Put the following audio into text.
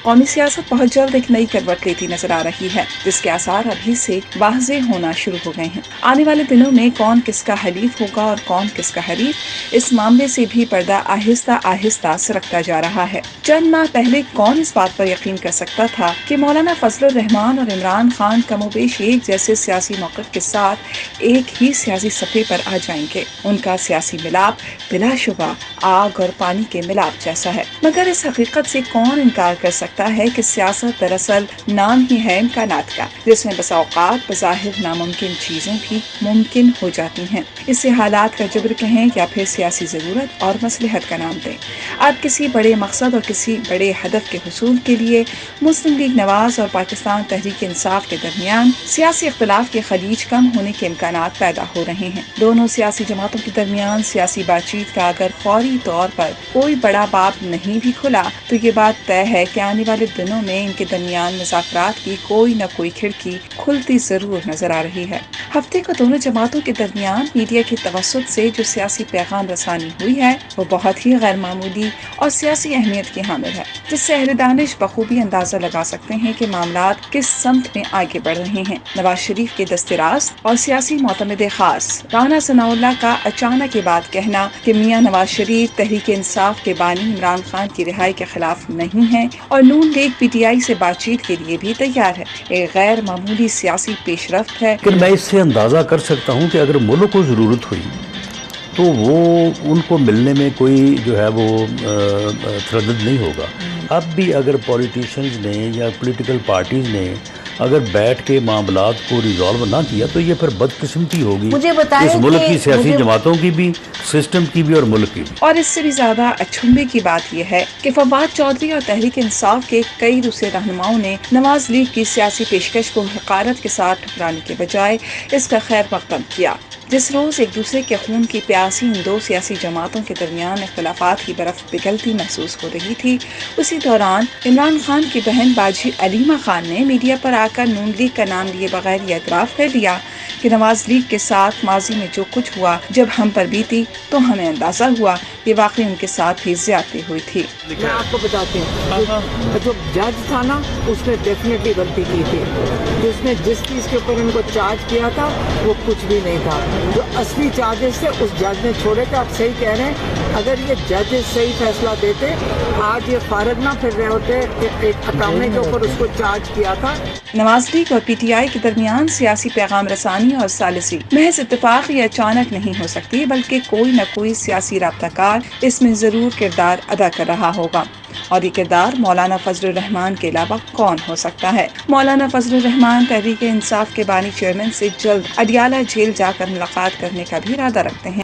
قومی سیاست بہت جلد ایک نئی کروٹ لیتی نظر آ رہی ہے، جس کے آثار ابھی سے واضح ہونا شروع ہو گئے ہیں۔ آنے والے دنوں میں کون کس کا حلیف ہوگا اور کون کس کا حریف، اس معاملے سے بھی پردہ آہستہ آہستہ سرکتا جا رہا ہے۔ چند ماہ پہلے کون اس بات پر یقین کر سکتا تھا کہ مولانا فضل الرحمان اور عمران خان کم و بیش ایک جیسے سیاسی موقف کے ساتھ ایک ہی سیاسی صفحے پر آ جائیں گے۔ ان کا سیاسی ملاپ بلا شبہ آگ اور پانی کے ملاپ جیسا ہے، مگر اس حقیقت سے کون انکار کر سکتا ہے کہ سیاست دراصل نام ہی ہے امکانات کا، جس میں بسا اوقات بظاہر ناممکن چیزیں بھی ممکن ہو جاتی ہیں۔ اسے حالات کا جبر کہیں یا پھر سیاسی ضرورت اور مصلحت کا نام دیں۔ اب کسی بڑے مقصد اور کسی بڑے ہدف کے حصول کے لیے مسلم لیگ نواز اور پاکستان تحریک انصاف کے درمیان سیاسی اختلاف کے خلیج کم ہونے کے امکانات پیدا ہو رہے ہیں۔ دونوں سیاسی جماعتوں کے درمیان سیاسی بات چیت کا اگر فوری طور پر کوئی بڑا باب نہیں بھی کھلا تو یہ بات طے ہے کہ آنے والے دنوں میں ان کے درمیان مذاکرات کی کوئی نہ کوئی کھڑکی کھلتی ضرور نظر آ رہی ہے۔ ہفتے کو دونوں جماعتوں کے درمیان میڈیا کے توسط سے جو سیاسی پیغام رسانی ہوئی ہے وہ بہت ہی غیر معمولی اور سیاسی اہمیت کی حامل ہے، جس سے اہل دانش بخوبی اندازہ لگا سکتے ہیں کہ معاملات کس سمت میں آگے بڑھ رہے ہیں۔ نواز شریف کے دست راست اور سیاسی معتمد خاص رانا ثناء اللہ کا اچانک یہ بات کہنا کہ میاں نواز شریف تحریک انصاف کے بانی عمران خان کی رہائی کے خلاف نہیں ہیں اور نون لیگ پی ٹی آئی سے بات چیت کے لیے بھی تیار ہے، ایک غیر معمولی سیاسی پیش رفت ہے۔ لیکن میں اس سے اندازہ کر سکتا ہوں کہ اگر ملک کو ضرورت ہوئی تو وہ ان کو ملنے میں کوئی جو ہے وہ تردد نہیں ہوگا۔ اب بھی اگر پولیٹیشنز نے یا پولیٹیکل پارٹیز نے اگر بیٹھ کے معاملات کو ریزالو نہ کیا تو یہ پھر بدقسمتی ہوگی اس ملک کی سیاسی جماعتوں کی بھی، سسٹم کی بھی اور ملک کی بھی۔ اور اس سے بھی زیادہ اچنبے کی بات یہ ہے کہ فواد چودھری اور تحریک انصاف کے کئی دوسرے رہنماؤں نے نواز لیگ کی سیاسی پیشکش کو حقارت کے ساتھ ٹھکرانے کے بجائے اس کا خیر مقدم کیا۔ جس روز ایک دوسرے کے خون کی پیاسی ان دو سیاسی جماعتوں کے درمیان اختلافات کی برف پگھلتی محسوس ہو رہی تھی، اسی دوران عمران خان کی بہن باجی علیمہ خان نے میڈیا پر آ کر نون لیگ کا نام لیے بغیر یہ اعتراف کر لیا کہ نواز لیگ کے ساتھ ماضی میں جو کچھ ہوا جب ہم پر بیتی تو ہمیں اندازہ ہوا کہ واقعی ان کے ساتھ بھی زیادتی ہوئی تھی۔ میں آپ کو بتاتی ہوں، جو جج تھا نا اس نے ڈیفینیٹلی غلطی کی تھی، جس نے جس چیز کے اوپر ان کو چارج کیا تھا وہ کچھ بھی نہیں تھا، جو اصلی چارجز تھے اس جج نے چھوڑے تھے۔ آپ صحیح کہہ رہے ہیں، اگر یہ ججز صحیح فیصلہ دیتے آج یہ فارغ نہ پھر رہے ہوتے کہ ایک اکامنے کے اوپر اس کو چارج کیا تھا۔ نواز لیگ اور پی ٹی آئی کے درمیان سیاسی پیغام رسانی اور ثالثی محض اتفاق یا اچانک نہیں ہو سکتی، بلکہ کوئی نہ کوئی سیاسی رابطہ کار اس میں ضرور کردار ادا کر رہا ہوگا، اور یہ کردار مولانا فضل الرحمان کے علاوہ کون ہو سکتا ہے؟ مولانا فضل الرحمان تحریک انصاف کے بانی چیئرمین سے جلد اڈیالہ جیل جا کر ملاقات کرنے کا بھی ارادہ رکھتے ہیں۔